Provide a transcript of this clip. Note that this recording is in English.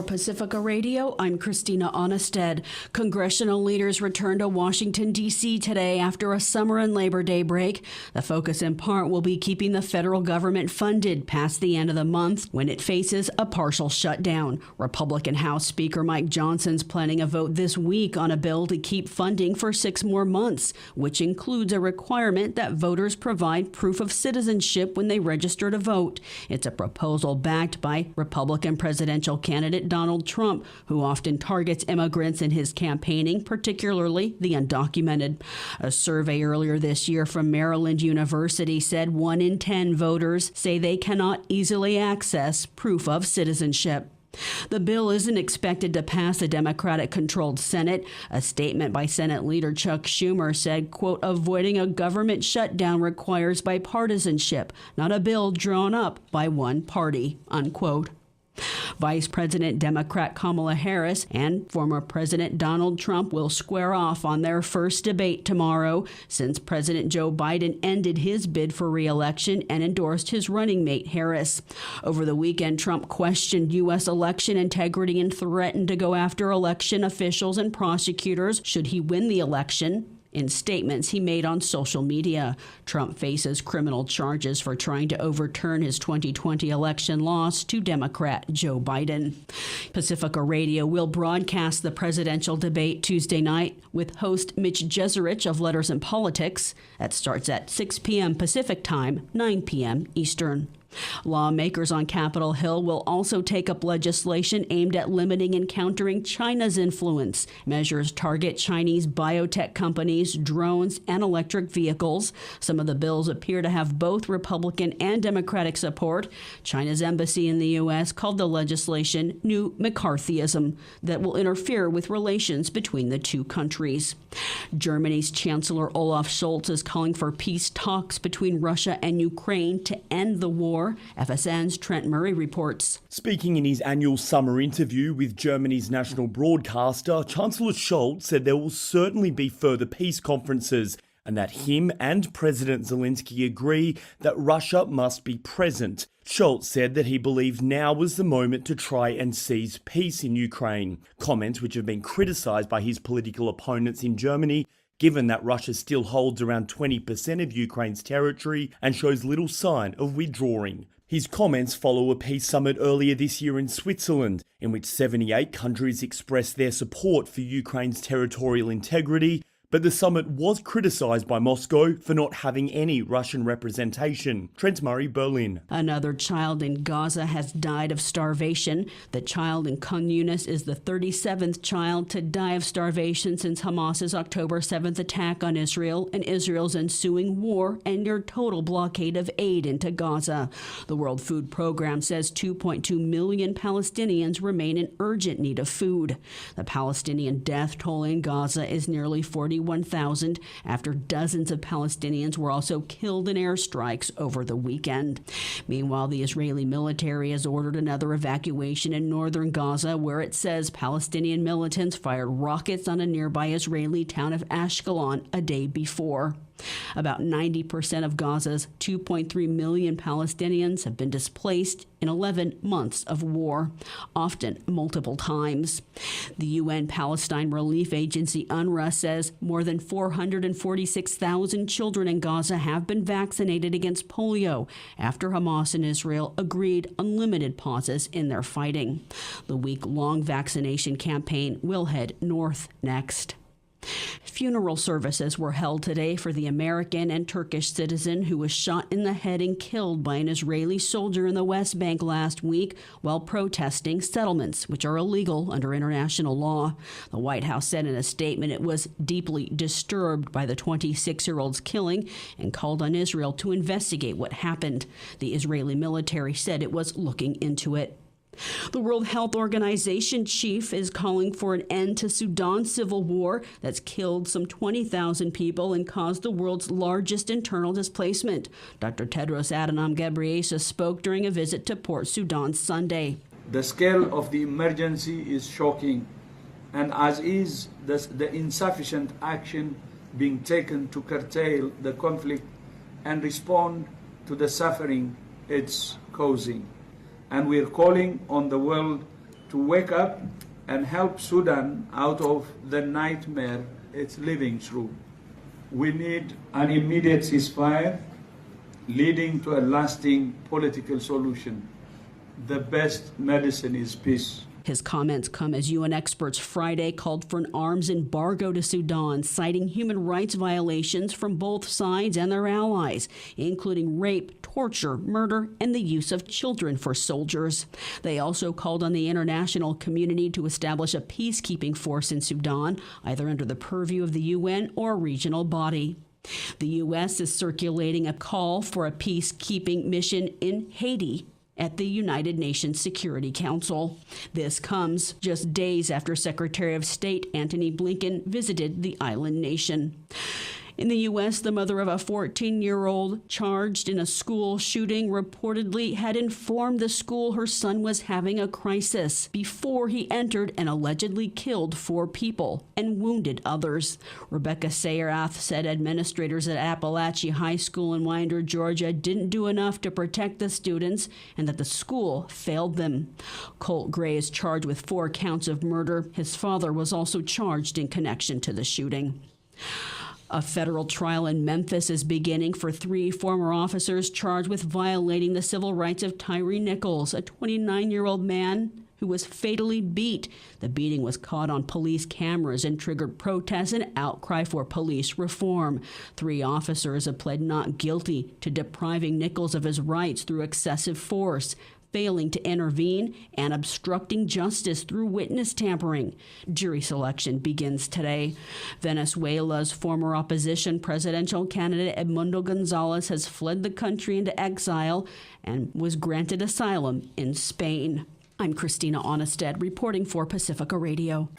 Pacifica Radio, I'm Christina Onnested. Congressional leaders return to Washington, D.C. today after a summer and Labor Day break. The focus in part will be keeping the federal government funded past the end of the month when it faces a partial shutdown. Republican House Speaker Mike Johnson's planning a vote this week on a bill to keep funding for 6 more months, which includes a requirement that voters provide proof of citizenship when they register to vote. It's a proposal backed by Republican presidential candidate Donald Trump, who often targets immigrants in his campaigning, particularly the undocumented. A survey earlier this year from Maryland University said 1 in 10 voters say they cannot easily access proof of citizenship. The bill isn't expected to pass the Democratic-controlled Senate. A statement by Senate Leader Chuck Schumer said, quote, avoiding a government shutdown requires bipartisanship, not a bill drawn up by one party, unquote. Vice President Democrat Kamala Harris and former President Donald Trump will square off on their first debate tomorrow since President Joe Biden ended his bid for re-election and endorsed his running mate Harris. Over the weekend, Trump questioned U.S. election integrity and threatened to go after election officials and prosecutors should he win the election. In statements he made on social media, Trump faces criminal charges for trying to overturn his 2020 election loss to Democrat Joe Biden. Pacifica Radio will broadcast the presidential debate Tuesday night with host Mitch Jeserich of Letters and Politics. That starts at 6 p.m. Pacific Time, 9 p.m. Eastern. Lawmakers on Capitol Hill will also take up legislation aimed at limiting and countering China's influence. Measures target Chinese biotech companies, drones, and electric vehicles. Some of the bills appear to have both Republican and Democratic support. China's embassy in the U.S. called the legislation New McCarthyism that will interfere with relations between the two countries. Germany's Chancellor Olaf Scholz is calling for peace talks between Russia and Ukraine to end the war. FSN's Trent Murray reports. Speaking in his annual summer interview with Germany's national broadcaster, Chancellor Scholz said there will certainly be further peace conferences and that him and President Zelensky agree that Russia must be present. Scholz said that he believed now was the moment to try and seize peace in Ukraine, comments which have been criticised by his political opponents in Germany, given that Russia still holds around 20% of Ukraine's territory and shows little sign of withdrawing. His comments follow a peace summit earlier this year in Switzerland, in which 78 countries expressed their support for Ukraine's territorial integrity, but the summit was criticised by Moscow for not having any Russian representation. Trent Murray, Berlin. Another child in Gaza has died of starvation. The child in Khan Yunis is the 37th child to die of starvation since Hamas's October 7th attack on Israel and Israel's ensuing war and near total blockade of aid into Gaza. The World Food Program says 2.2 million Palestinians remain in urgent need of food. The Palestinian death toll in Gaza is nearly 41,000 after dozens of Palestinians were also killed in airstrikes over the weekend. Meanwhile, the Israeli military has ordered another evacuation in northern Gaza, where it says Palestinian militants fired rockets on a nearby Israeli town of Ashkelon a day before. About 90% of Gaza's 2.3 million Palestinians have been displaced in 11 months of war, often multiple times. The UN Palestine Relief Agency UNRWA says more than 446,000 children in Gaza have been vaccinated against polio after Hamas and Israel agreed on limited pauses in their fighting. The week-long vaccination campaign will head north next. Funeral services were held today for the American and Turkish citizen who was shot in the head and killed by an Israeli soldier in the West Bank last week while protesting settlements, which are illegal under international law. The White House said in a statement it was deeply disturbed by the 26-year-old's killing and called on Israel to investigate what happened. The Israeli military said it was looking into it. The World Health Organization chief is calling for an end to Sudan's civil war that's killed some 20,000 people and caused the world's largest internal displacement. Dr. Tedros Adhanom Ghebreyesus spoke during a visit to Port Sudan Sunday. The scale of the emergency is shocking, and as is the insufficient action being taken to curtail the conflict and respond to the suffering it's causing. And we are calling on the world to to wake up and help Sudan out of the nightmare it's living through. We need an immediate ceasefire leading to a lasting political solution. The best medicine is peace. His comments come as UN experts Friday called for an arms embargo to Sudan, citing human rights violations from both sides and their allies, including rape, torture, murder, and the use of children for soldiers. They also called on the international community to establish a peacekeeping force in Sudan, either under the purview of the UN or a regional body. The U.S. is circulating a call for a peacekeeping mission in Haiti at the United Nations Security Council. This comes just days after Secretary of State Antony Blinken visited the island nation. In the U.S., the mother of a 14-year-old charged in a school shooting reportedly had informed the school her son was having a crisis before he entered and allegedly killed 4 people and wounded others. Rebecca Sayerath said administrators at Appalachia High School in Winder, Georgia, didn't do enough to protect the students and that the school failed them. Colt Gray is charged with 4 counts of murder. His father was also charged in connection to the shooting. A federal trial in Memphis is beginning for 3 former officers charged with violating the civil rights of Tyree Nichols, a 29-year-old man who was fatally beat. The beating was caught on police cameras and triggered protests and outcry for police reform. 3 officers have pled not guilty to depriving Nichols of his rights through excessive force, failing to intervene, and obstructing justice through witness tampering. Jury selection begins today. Venezuela's former opposition presidential candidate Edmundo Gonzalez has fled the country into exile and was granted asylum in Spain. I'm Christina Onnested, reporting for Pacifica Radio.